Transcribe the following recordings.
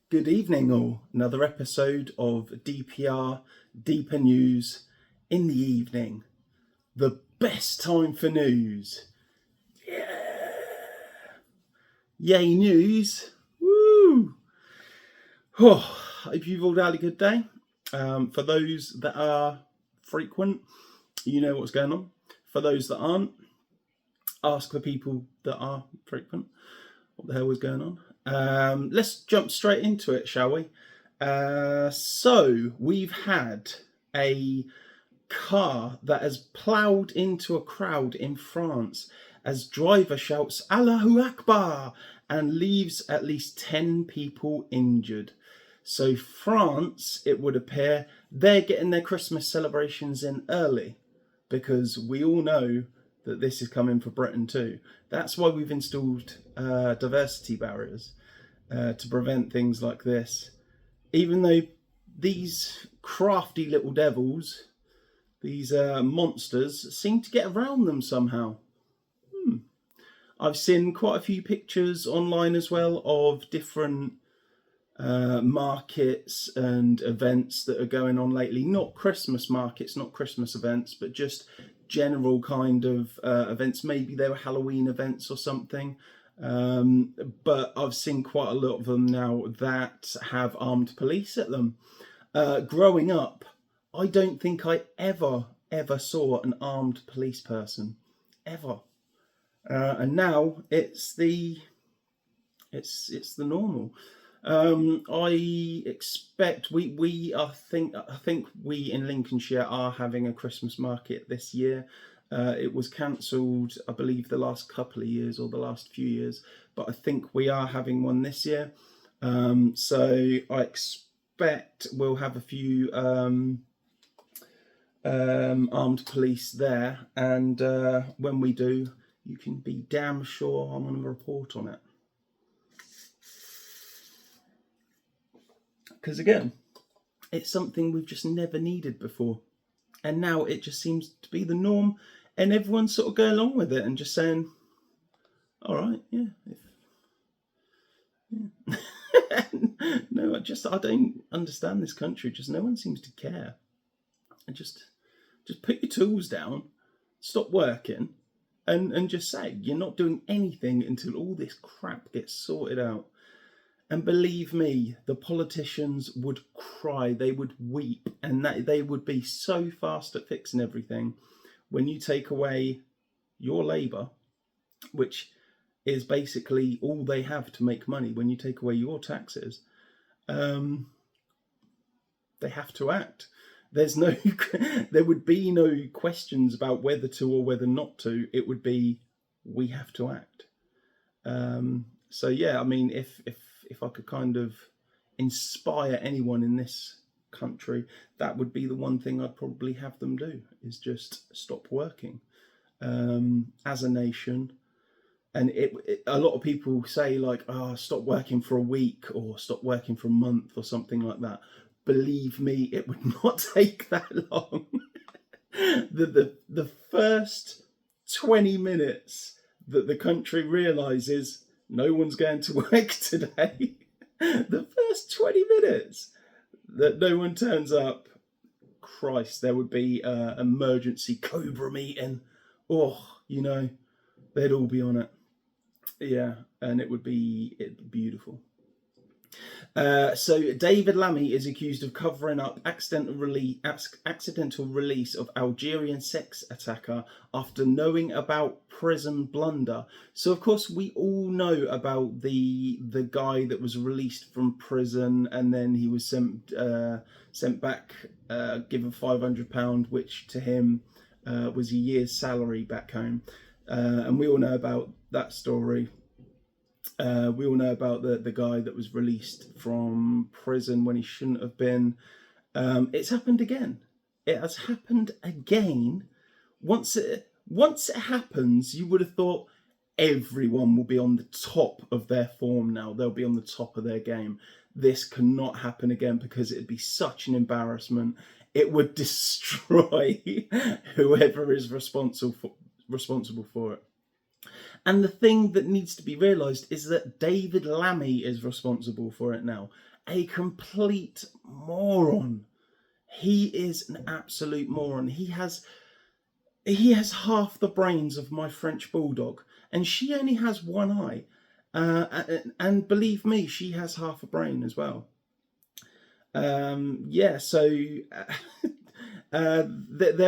Good evening, all. Another episode of DPR, Deeper News in the evening. The best time for news. Yeah. Yay, news. Woo. Oh, hope you've all had a good day. For those that are frequent, you know what's going on. For those that aren't, ask the people that are frequent what the hell was going on. Let's jump straight into it, shall we? So we've had a car that has ploughed into a crowd in France as driver shouts Allahu Akbar and leaves at least 10 people injured. So France, it would appear, they're getting their Christmas celebrations in early because we all know that this is coming for Britain too. That's why we've installed diversity barriers to prevent things like this. Even though these crafty little devils, these monsters, seem to get around them somehow. I've seen quite a few pictures online as well of different markets and events that are going on lately. Not Christmas markets, not Christmas events, but just general kind of events. Maybe they were Halloween events or something. But I've seen quite a lot of them now that have armed police at them. Growing up, I don't think I ever saw an armed police person, ever. And now it's the normal. I expect I think we in Lincolnshire are having a Christmas market this year. It was cancelled, I believe, the last couple of years or the last few years, but I think we are having one this year. So I expect we'll have a few armed police there, and when we do, you can be damn sure I'm going to report on it. Because again, it's something we've just never needed before. And now it just seems to be the norm, and everyone's sort of going along with it and just saying, all right, yeah. No, I don't understand this country. Just no one seems to care. And just put your tools down, stop working, and just say you're not doing anything until all this crap gets sorted out. And believe me, the politicians would cry, they would weep, and that they would be so fast at fixing everything. When you take away your labour, which is basically all they have to make money, when you take away your taxes, they have to act. There would be no questions about whether to or whether not to. It would be, we have to act. So yeah, I mean, if I could kind of inspire anyone in this country, that would be the one thing I'd probably have them do, is just stop working as a nation. And a lot of people say like, stop working for a week or stop working for a month or something like that. Believe me, it would not take that long. The first 20 minutes that the country realises no one's going to work today, the first 20 minutes that no one turns up, Christ, there would be an emergency Cobra meeting. They'd all be on it. Yeah, and it'd be beautiful. So David Lammy is accused of covering up accidental release of Algerian sex attacker after knowing about prison blunder. So of course we all know about the guy that was released from prison and then he was sent back, given £500, which to him was a year's salary back home. And we all know about that story. We all know about the guy that was released from prison when he shouldn't have been. It's happened again. It has happened again. Once it happens, you would have thought everyone will be on the top of their form now. They'll be on the top of their game. This cannot happen again because it'd be such an embarrassment. It would destroy whoever is responsible for it. And the thing that needs to be realised is that David Lammy is responsible for it now. A complete moron. He is an absolute moron. He has half the brains of my French bulldog, and she only has one eye. And believe me, she has half a brain as well. There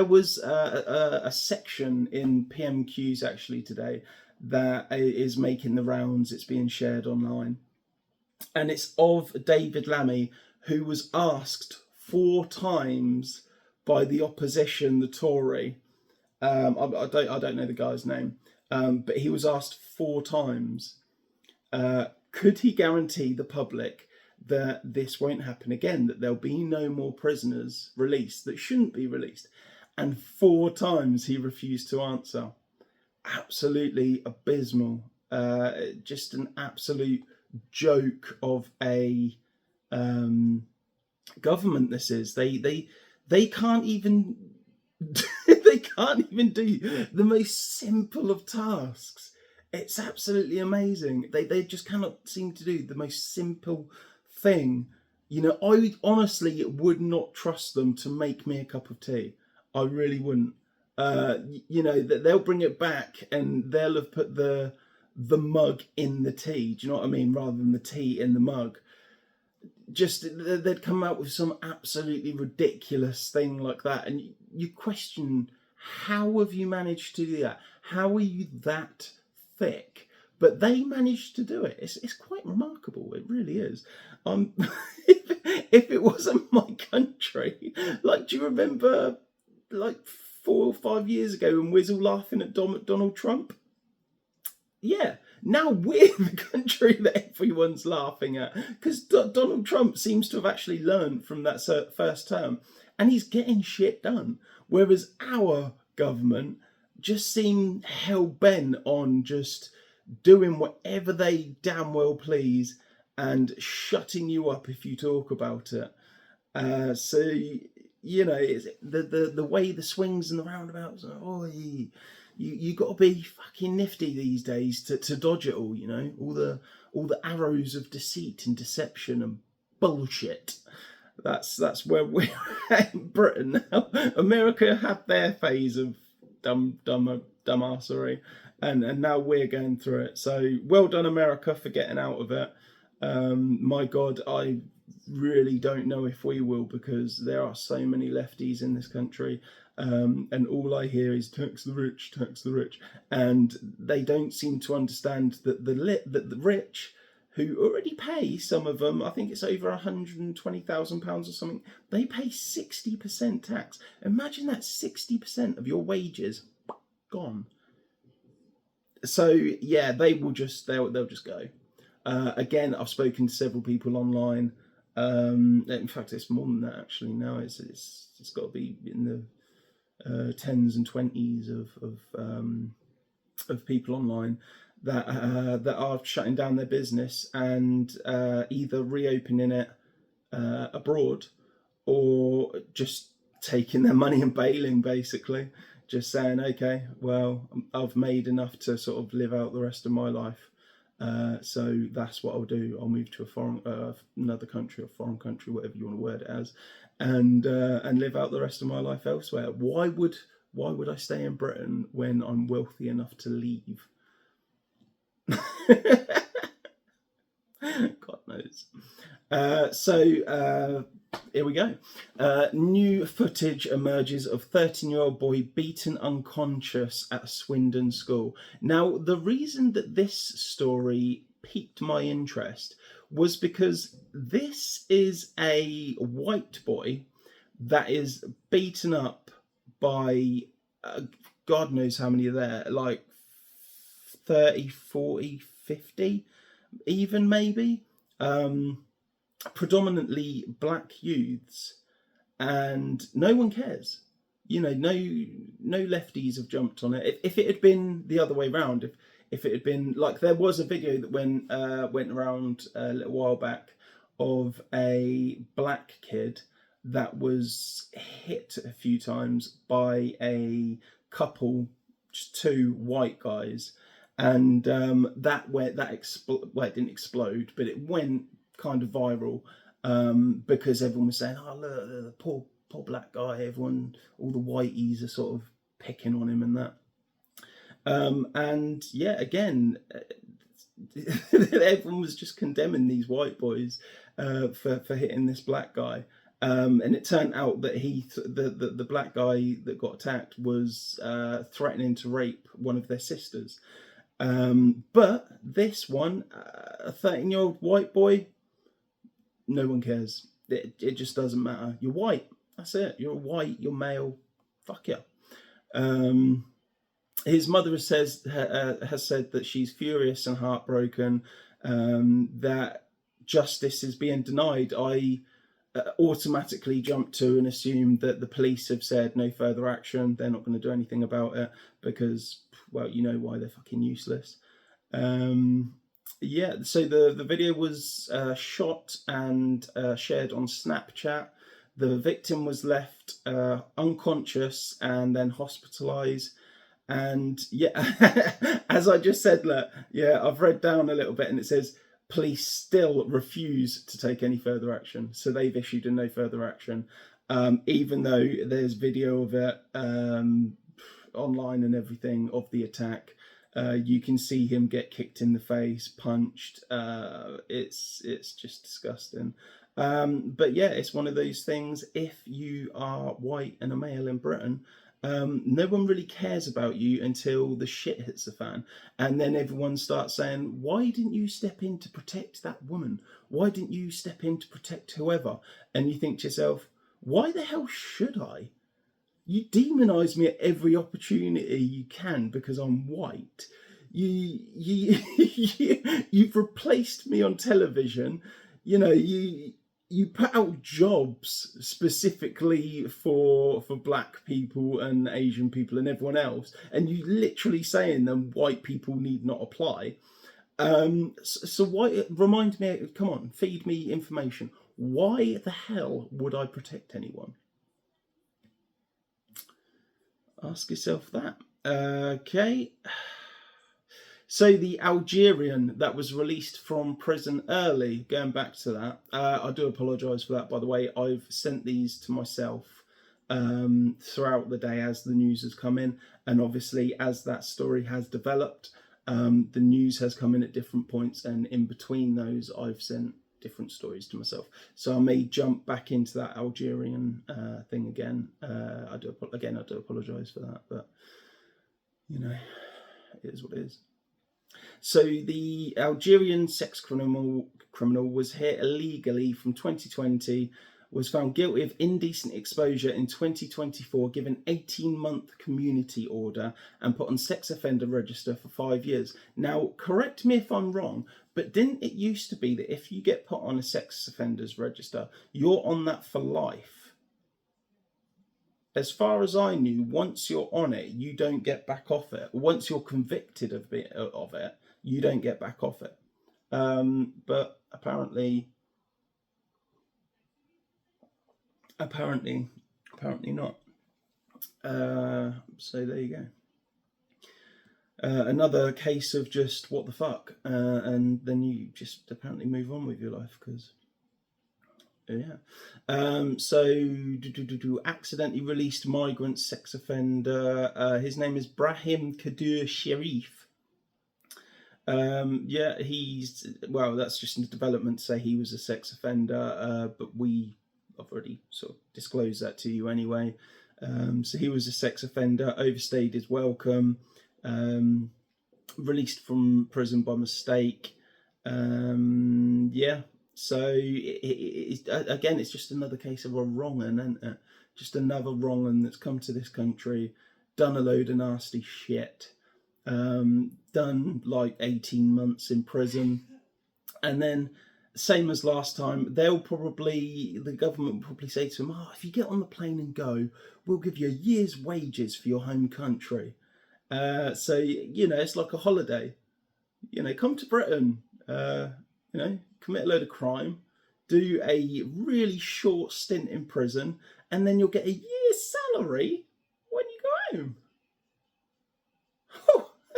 was a section in PMQs actually today that is making the rounds. It's being shared online, and it's of David Lammy, who was asked 4 times by the opposition, the Tory. I don't know the guy's name, but he was asked 4 times. Could he guarantee the public that this won't happen again, that there'll be no more prisoners released that shouldn't be released? And 4 times he refused to answer. Absolutely abysmal. Just an absolute joke of a government this is. They can't even they can't even do the most simple of tasks. It's absolutely amazing. They just cannot seem to do the most simple thing. You know, I honestly would not trust them to make me a cup of tea. I really wouldn't. You know, they'll bring it back and they'll have put the mug in the tea. Do you know what I mean? Rather than the tea in the mug. Just they'd come out with some absolutely ridiculous thing like that, and you question, how have you managed to do that? How are you that thick? But they managed to do it. It's quite remarkable. It really is. If it wasn't my country, like, do you remember like 4 or 5 years ago when we were all laughing at Donald Trump? Yeah, now we're the country that everyone's laughing at, because Donald Trump seems to have actually learned from that first term, and he's getting shit done. Whereas our government just seem hell-bent on just doing whatever they damn well please and shutting you up if you talk about it. So, you know, it's the way the swings and the roundabouts, you got to be fucking nifty these days to dodge it all, you know, all the arrows of deceit and deception and bullshit. That's where we're at in Britain now. America had their phase of dumbassery, and now we're going through it. So well done, America, for getting out of it. My God, I really don't know if we will, because there are so many lefties in this country, and all I hear is tax the rich, and they don't seem to understand that the rich, who already pay, some of them, I think it's over £120,000 or something, they pay 60% tax. Imagine that, 60% of your wages gone. So yeah, they'll just go. Again, I've spoken to several people online. In fact, it's more than that actually. Now it's got to be in the 10s and 20s of people online that are shutting down their business and either reopening it abroad, or just taking their money and bailing, basically. Just saying, okay, well, I've made enough to sort of live out the rest of my life. So that's what I'll do. I'll move to another country, or foreign country, whatever you want to word it as, and live out the rest of my life elsewhere. Why would I stay in Britain when I'm wealthy enough to leave? God knows. Here we go. New footage emerges of 13-year-old boy beaten unconscious at Swindon school. Now, the reason that this story piqued my interest was because this is a white boy that is beaten up by God knows how many are there, like 30, 40, 50 even, maybe. Predominantly black youths, and no one cares. You know, no lefties have jumped on it. If it had been the other way around, if it had been like, there was a video that went around a little while back of a black kid that was hit a few times by a couple, just 2 white guys, and that well, it didn't explode, but it went kind of viral, because everyone was saying, "Oh, look, the poor black guy." Everyone, all the whiteys are sort of picking on him and that. And yeah, again, everyone was just condemning these white boys for hitting this black guy. And it turned out that the black guy that got attacked was threatening to rape one of their sisters. But this one, a 13-year-old white boy, no one cares. It just doesn't matter. You're white. That's it. You're white. You're male. Fuck yeah. His mother has said that she's furious and heartbroken, that justice is being denied. I automatically jumped to and assumed that the police have said no further action. They're not going to do anything about it because, well, you know why, they're fucking useless. Yeah, so the video was shot and shared on Snapchat. The victim was left unconscious and then hospitalized. And yeah, as I just said, look, yeah, I've read down a little bit and it says police still refuse to take any further action. So they've issued a no further action, even though there's video of it online and everything of the attack. You can see him get kicked in the face, punched. It's just disgusting. But yeah, it's one of those things. If you are white and a male in Britain, no one really cares about you until the shit hits the fan. And then everyone starts saying, why didn't you step in to protect that woman? Why didn't you step in to protect whoever? And you think to yourself, why the hell should I? You demonise me at every opportunity you can because I'm white. You've replaced me on television. You know, you put out jobs specifically for black people and Asian people and everyone else, and you literally saying them white people need not apply. So why, remind me, come on, feed me information. Why the hell would I protect anyone? Ask yourself that. Okay. So the Algerian that was released from prison early, going back to that, I do apologise for that, by the way. I've sent these to myself throughout the day as the news has come in. And obviously, as that story has developed, the news has come in at different points. And in between those, I've sent different stories to myself. So I may jump back into that Algerian thing again. I do apologise for that. But, you know, it is what it is. So the Algerian sex criminal was here illegally from 2020, was found guilty of indecent exposure in 2024, given 18-month community order and put on sex offender register for 5 years. Now, correct me if I'm wrong, but didn't it used to be that if you get put on a sex offenders register, you're on that for life? As far as I knew, once you're on it, you don't get back off it. Once you're convicted of it, you don't get back off it. But apparently not. So there you go. Another case of just what the fuck, and then you just apparently move on with your life because. Yeah. So accidentally released migrant sex offender. His name is Brahim Kadur Sharif. Yeah, that's just in development to say he was a sex offender, but I've already sort of disclosed that to you anyway. So he was a sex offender, overstayed his welcome, released from prison by mistake. Yeah. So again, it's just another case of a wrong 'un, isn't it? Just another wrong 'un that's come to this country, done a load of nasty shit, done like 18 months in prison, and then same as last time, the government will probably say to him, if you get on the plane and go, we'll give you a year's wages for your home country. So, you know, it's like a holiday. You know, come to Britain, you know, commit a load of crime, do a really short stint in prison, and then you'll get a year's salary when you go home.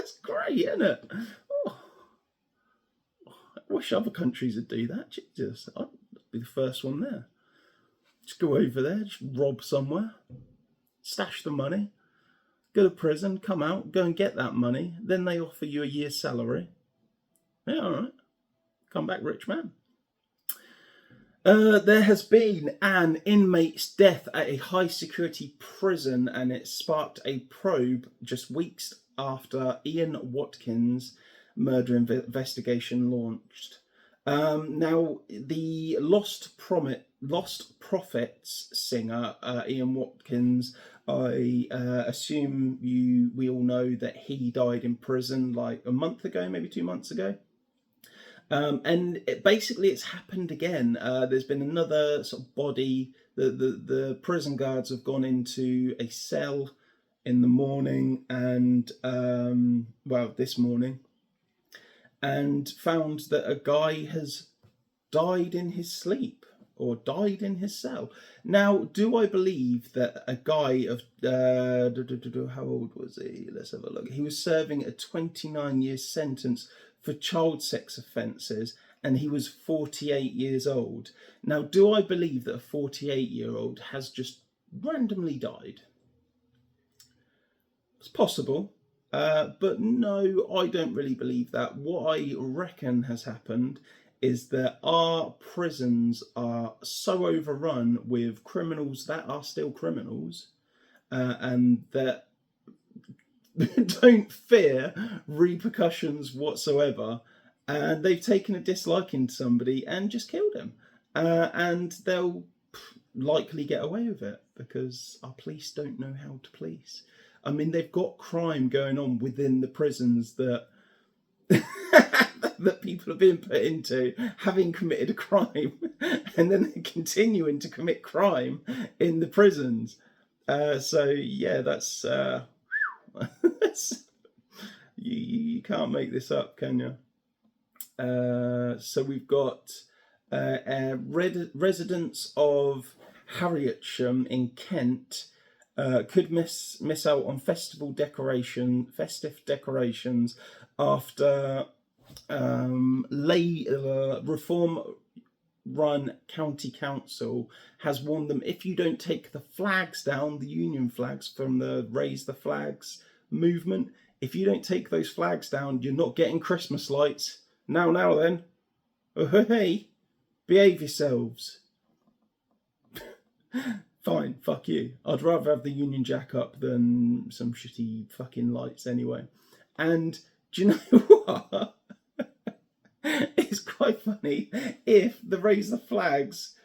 That's great, isn't it? Oh, I wish other countries would do that. Jesus, I'd be the first one there. Just go over there, just rob somewhere, stash the money, go to prison, come out, go and get that money. Then they offer you a year's salary. Yeah, all right. Come back rich man. There has been an inmate's death at a high security prison, and it sparked a probe just weeks after Ian Watkins' murder investigation launched. Now, the Lost Prophets singer, Ian Watkins, I assume we all know that he died in prison like a month ago, maybe 2 months ago. And basically it's happened again. There's been another sort of body. The prison guards have gone into a cell in the morning and, this morning, and found that a guy has died in his sleep or died in his cell. Now, do I believe that a guy of, how old was he? Let's have a look. He was serving a 29-year sentence for child sex offences, and he was 48 years old. Now, do I believe that a 48-year-old has just randomly died? It's possible, but no, I don't really believe that. What I reckon has happened is that our prisons are so overrun with criminals that are still criminals, and that don't fear repercussions whatsoever, and they've taken a disliking to somebody and just killed him, and they'll likely get away with it because our police don't know how to police. I mean, they've got crime going on within the prisons that that people are being put into, having committed a crime, and then they're continuing to commit crime in the prisons. So yeah, that's you can't make this up, can you? So we've got residents of Harrietsham in Kent could miss out on festive decorations after reform-run county council has warned them, if you don't take the flags down, the Union flags from the Raise the Flags movement, if you don't take those flags down, you're not getting Christmas lights. Now then. Oh, hey, behave yourselves. Fine, fuck you. I'd rather have the Union Jack up than some shitty fucking lights anyway. And do you know what? It's quite funny if the Raise the Flags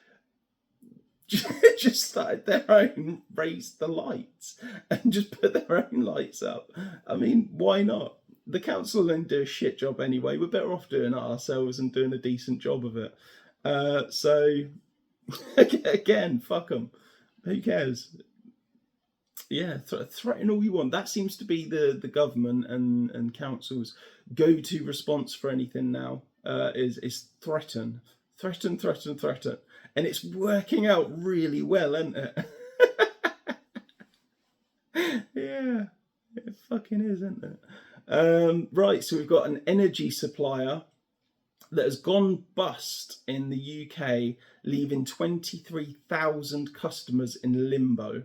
just started their own Raise the Lights and just put their own lights up. I mean, why not? The council then do a shit job anyway. We're better off doing it ourselves and doing a decent job of it. So, again, fuck them. Who cares? Yeah, threaten all you want. That seems to be the government and council's go-to response for anything now, is threaten. And it's working out really well, isn't it? Yeah, it fucking is, isn't it? Right, so we've got an energy supplier that has gone bust in the UK, leaving 23,000 customers in limbo.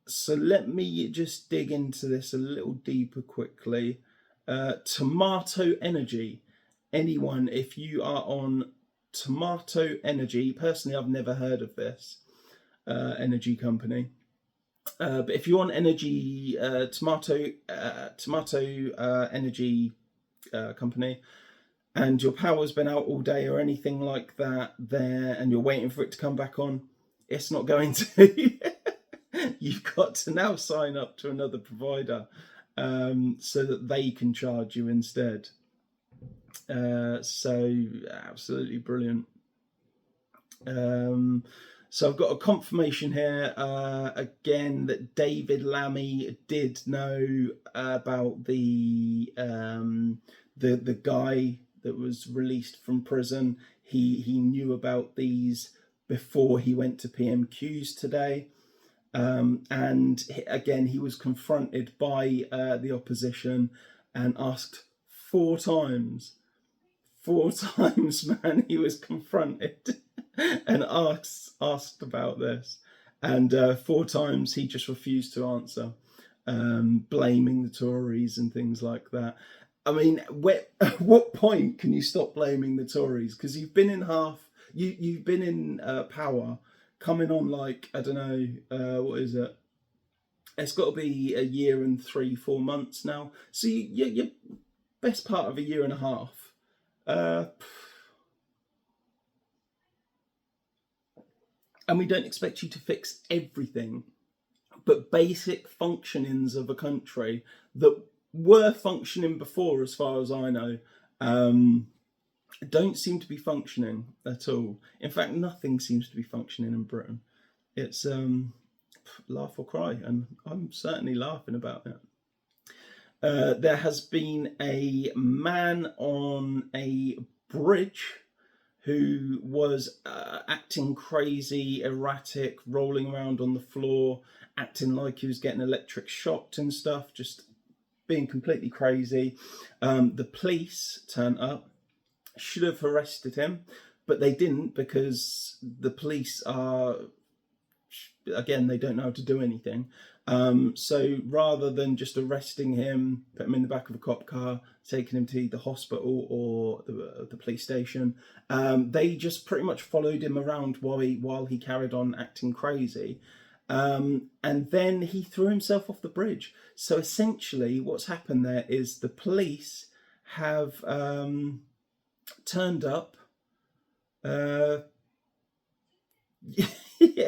So let me just dig into this a little deeper quickly. Tomato Energy. Anyone, if you are on Tomato Energy, personally, I've never heard of this energy company. But if you want energy, Tomato Energy company, and your power's been out all day or anything like that there, and you're waiting for it to come back on, it's not going to. You've got to now sign up to another provider so that they can charge you instead. So absolutely brilliant. So I've got a confirmation here again that David Lammy did know about the guy that was released from prison. He knew about these before he went to PMQs today. And again, he was confronted by the opposition and asked 4 times. 4 times, man, he was confronted and asked about this. And 4 times he just refused to answer, blaming the Tories and things like that. I mean, at what point can you stop blaming the Tories? Because you've been in you've been in power, coming on like, I don't know, what is it? It's got to be a year and 3-4 months now. So you're best part of a year and a half. And we don't expect you to fix everything, but basic functionings of a country that were functioning before, as far as I know, don't seem to be functioning at all. In fact, nothing seems to be functioning in Britain. It's laugh or cry, and I'm certainly laughing about it. There has been a man on a bridge who was acting crazy, erratic, rolling around on the floor, acting like he was getting electric shocked and stuff, just being completely crazy. The police turned up, should have arrested him, but they didn't, because the police are, again, they don't know how to do anything. So rather than just arresting him, put him in the back of a cop car, taking him to the hospital or the police station, they just pretty much followed him around while he carried on acting crazy. And then he threw himself off the bridge. So essentially what's happened there is the police have turned up,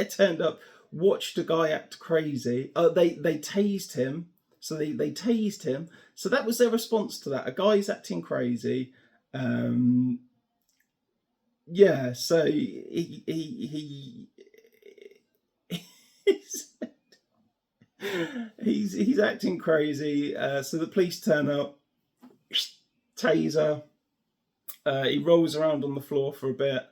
turned up, watched a guy act crazy. They tased him. So they tased him. So that was their response to that. A guy's acting crazy. Yeah, so he's acting crazy. So the police turn up, taser. He rolls around on the floor for a bit,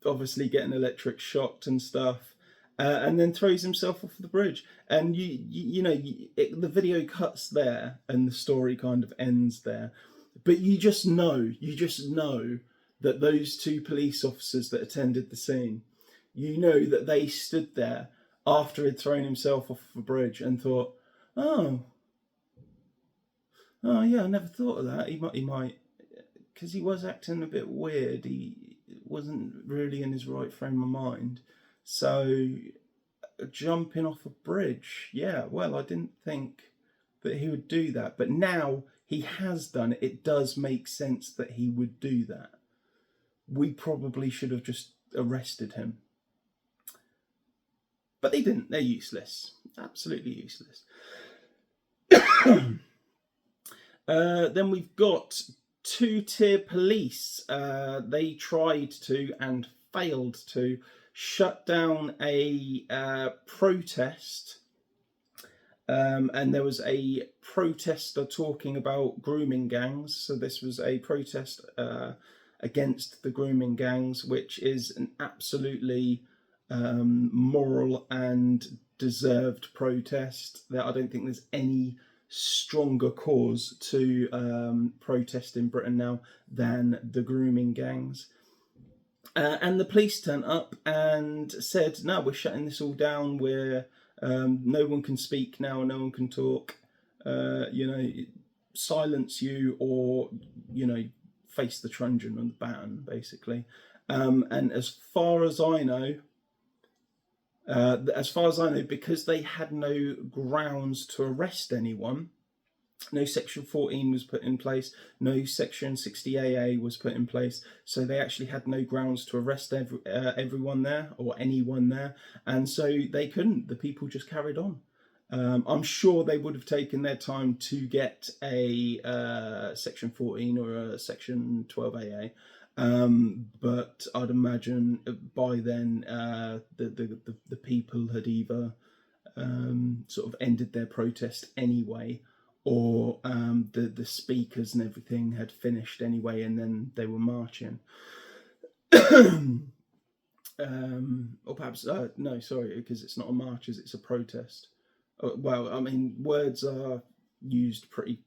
obviously getting electric shocked and stuff, and then throws himself off the bridge. And the video cuts there, and the story kind of ends there. But you just know that those 2 police officers that attended the scene, that they stood there after he'd thrown himself off the bridge and thought, oh yeah, I never thought of that. He might, because he was acting a bit weird. He wasn't really in his right frame of mind. So jumping off a bridge, yeah, well, I didn't think that he would do that. But now he has done it. It does make sense that he would do that. We probably should have just arrested him. But they didn't. They're useless. Absolutely useless. Then we've got 2-tier police. They tried to and failed to shut down a protest. And there was a protester talking about grooming gangs. So this was a protest against the grooming gangs, which is an absolutely moral and deserved protest. That I don't think there's any stronger cause to protest in Britain now than the grooming gangs. And the police turned up and said, no, we're shutting this all down. We're no one can speak now, no one can talk. Silence you, or face the truncheon and the baton, basically. And as far as I know, because they had no grounds to arrest anyone, no Section 14 was put in place, no Section 60AA was put in place, so they actually had no grounds to arrest everyone there, or anyone there, and so they couldn't. The people just carried on. I'm sure they would have taken their time to get a Section 14 or a Section 12AA, but I'd imagine by then the people had either sort of ended their protest anyway, or the speakers and everything had finished anyway, and then they were marching. Or perhaps no, sorry, because it's not a march, it's a protest. Well, I mean, words are used pretty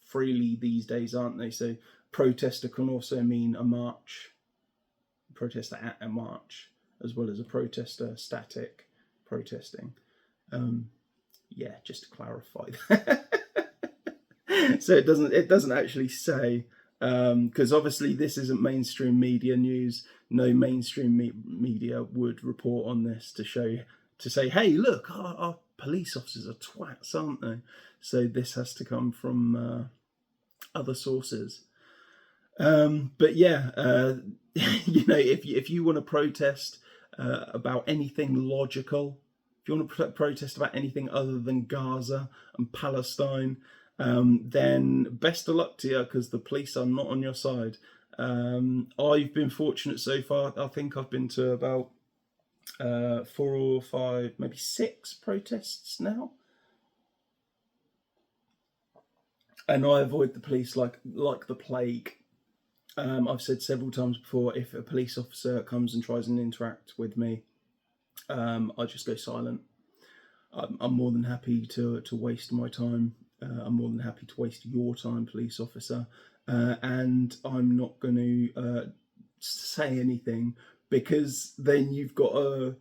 freely these days, aren't they? So protester can also mean a march, protester at a march, as well as a protester static protesting. Yeah, just to clarify that. So it doesn't actually say, because obviously this isn't mainstream media news. No mainstream media would report on this to say, hey, look, our police officers are twats, aren't they? So this has to come from other sources. But yeah, if you want to protest about anything logical, if you want to protest about anything other than Gaza and Palestine, then best of luck to you, because the police are not on your side. I've been fortunate so far. I think I've been to about 4 or 5, maybe 6 protests now, and I avoid the police like the plague. I've said several times before, if a police officer comes and tries and interact with me, I just go silent. I'm more than happy to waste my time. I'm more than happy to waste your time, police officer. And I'm not going to say anything, because then you've got to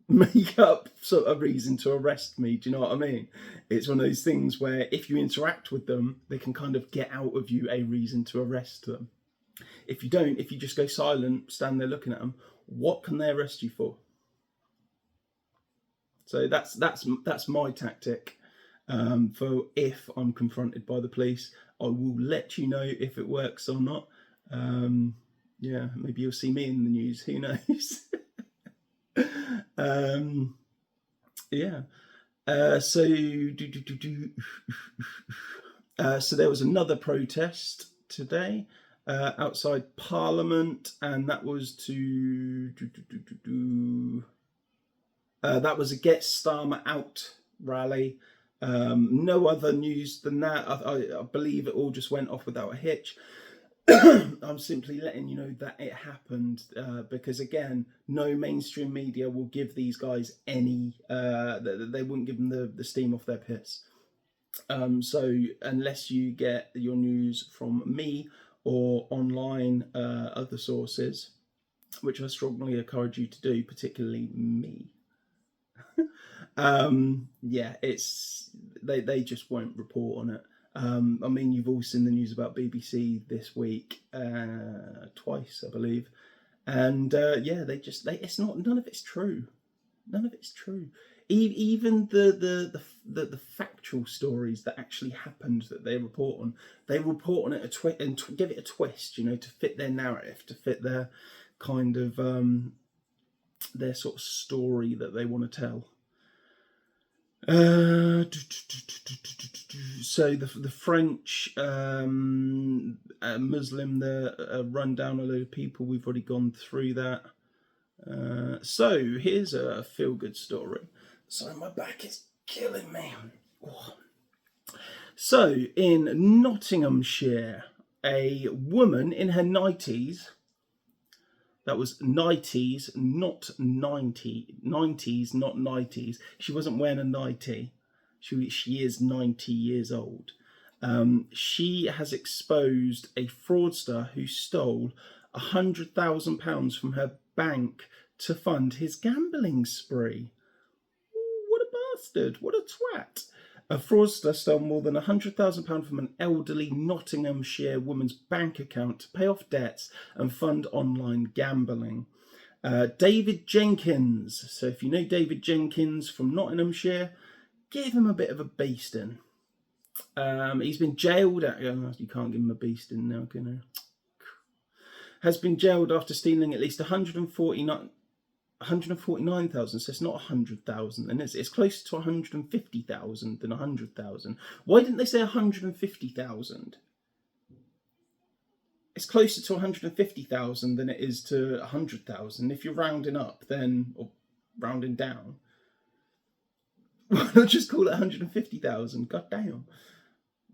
make up sort of reason to arrest me. Do you know what I mean? It's one of those things where if you interact with them, they can kind of get out of you a reason to arrest them. If you don't, if you just go silent, stand there looking at them, what can they arrest you for? So that's my tactic. For if I'm confronted by the police, I will let you know if it works or not. Yeah, maybe you'll see me in the news. Who knows? Yeah. So there was another protest today outside Parliament, and that was that was a Get Starmer Out rally. No other news than that. I believe it all just went off without a hitch. I'm simply letting you know that it happened, because again, no mainstream media will give these guys any. They wouldn't give them the steam off their piss. So unless you get your news from me or online other sources, which I strongly encourage you to do, particularly me. Yeah, they just won't report on it. I mean, you've all seen the news about BBC this week, twice, I believe, and yeah, it's not, none of it's true. None of it's true. Even the factual stories that actually happened that they report on it and give it a twist, to fit their narrative, to fit their kind of their sort of story that they want to tell. So the French Muslim, the run down a load of people. We've already gone through that. So here's a feel-good story. Sorry, my back is killing me. Oh. So in Nottinghamshire, a woman in her 90s. That was 90s, not 90. 90s, not 90s. She wasn't wearing a 90. She is 90 years old. She has exposed a fraudster who stole £100,000 from her bank to fund his gambling spree. What a bastard. What a twat. A fraudster stole more than £100,000 from an elderly Nottinghamshire woman's bank account to pay off debts and fund online gambling. David Jenkins. So if you know David Jenkins from Nottinghamshire, give him a bit of a beasting. He's been jailed. You can't give him a beasting now, can you? Has been jailed after stealing at least 149,000, so it's not 100,000, and it's closer to 150,000 than 100,000. Why didn't they say 150,000? It's closer to 150,000 than it is to 100,000. If you're rounding up, then, or rounding down, why not just call it 150,000? God damn,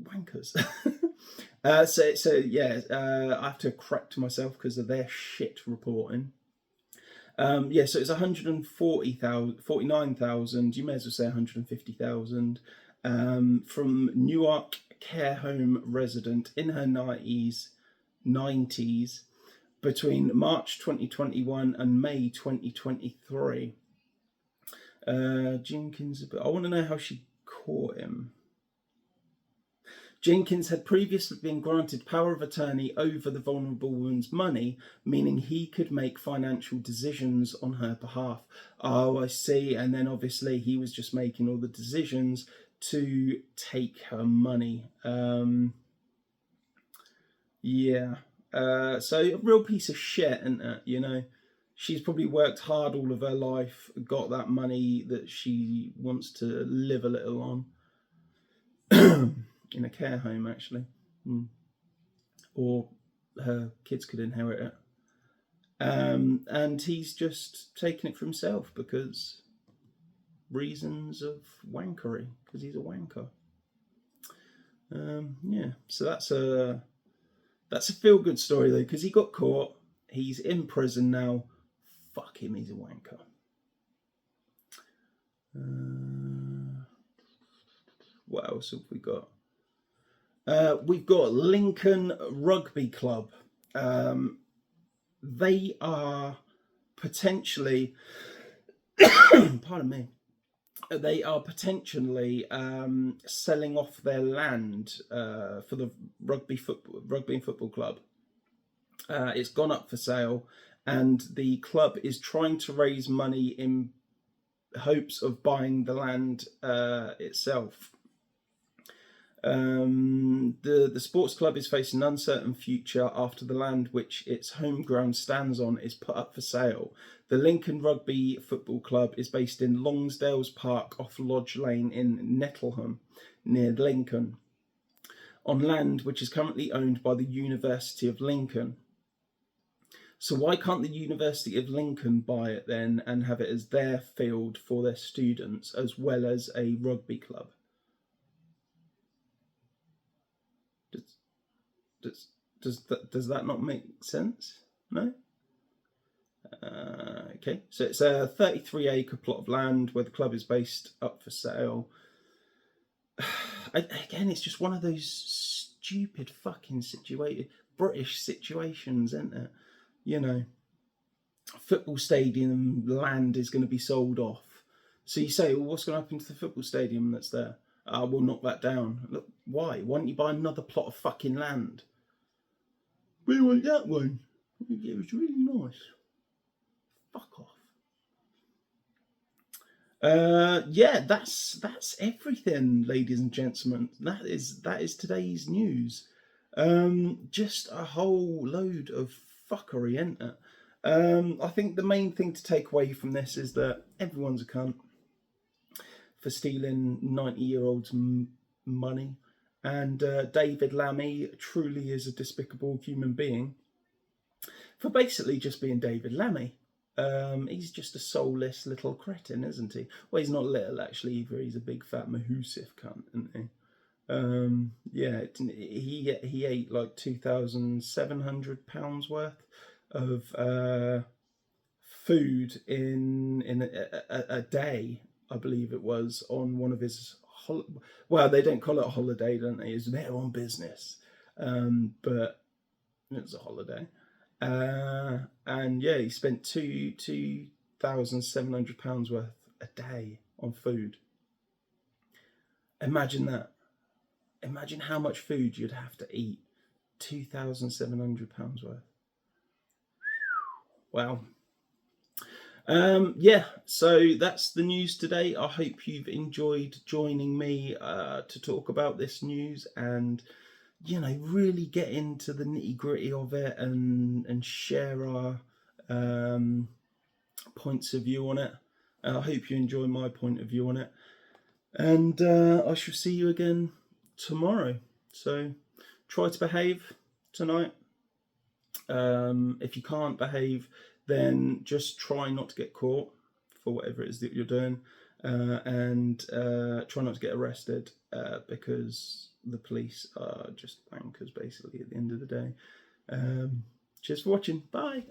wankers. So yeah, I have to correct myself because of their shit reporting. Yeah, so it's 149,000. You may as well say 150,000 from Newark care home resident in her 90s between March 2021 and May 2023. Jenkins, I want to know how she caught him. Jenkins had previously been granted power of attorney over the vulnerable woman's money, meaning he could make financial decisions on her behalf. Oh, I see. And then obviously he was just making all the decisions to take her money. Yeah. So a real piece of shit, isn't it? You know, she's probably worked hard all of her life, got that money that she wants to live a little on. In a care home, actually. Or her kids could inherit it. And he's just taken it for himself because reasons of wankery, because he's a wanker. Yeah, so that's a feel-good story, though, because he got caught. He's in prison now. Fuck him, he's a wanker. What else have we got? We've got Lincoln Rugby Club. They are potentially, pardon me, they are potentially selling off their land for the rugby and football club. It's gone up for sale, and the club is trying to raise money in hopes of buying the land itself. The sports club is facing an uncertain future after the land which its home ground stands on is put up for sale. The Lincoln Rugby Football Club is based in Longsdales Park off Lodge Lane in Nettleham, near Lincoln, on land which is currently owned by the University of Lincoln. So why can't the University of Lincoln buy it then and have it as their field for their students as well as a rugby club? Does that not make sense? No? Okay, so it's a 33-acre plot of land where the club is based up for sale. Again, it's just one of those stupid fucking British situations, isn't it? You know, football stadium land is going to be sold off. So you say, well, what's going to happen to the football stadium that's there? We'll knock that down. Look, why? Why don't you buy another plot of fucking land? We want that one. It was really nice. Fuck off. Yeah, that's everything, ladies and gentlemen. That is today's news. Just a whole load of fuckery, isn't it? I think the main thing to take away from this is that everyone's a cunt for stealing 90-year-olds' money. And David Lammy truly is a despicable human being for basically just being David Lammy. He's just a soulless little cretin, isn't he? Well, he's not little, actually, either. He's a big fat Mahusif cunt, isn't he? Yeah, he ate like £2,700 worth of food in a day, I believe it was, on one of his well, they don't call it a holiday, don't they? It's their own business, but it was a holiday. And yeah, he spent £2,700 worth a day on food. Imagine that. Imagine how much food you'd have to eat. £2,700 worth. Wow. Yeah, so that's the news today. I hope you've enjoyed joining me to talk about this news and, you know, really get into the nitty gritty of it and share our points of view on it. I hope you enjoy my point of view on it. And I shall see you again tomorrow. So try to behave tonight. If you can't behave, then just try not to get caught for whatever it is that you're doing, and try not to get arrested because the police are just wankers, basically, at the end of the day. Cheers for watching. Bye.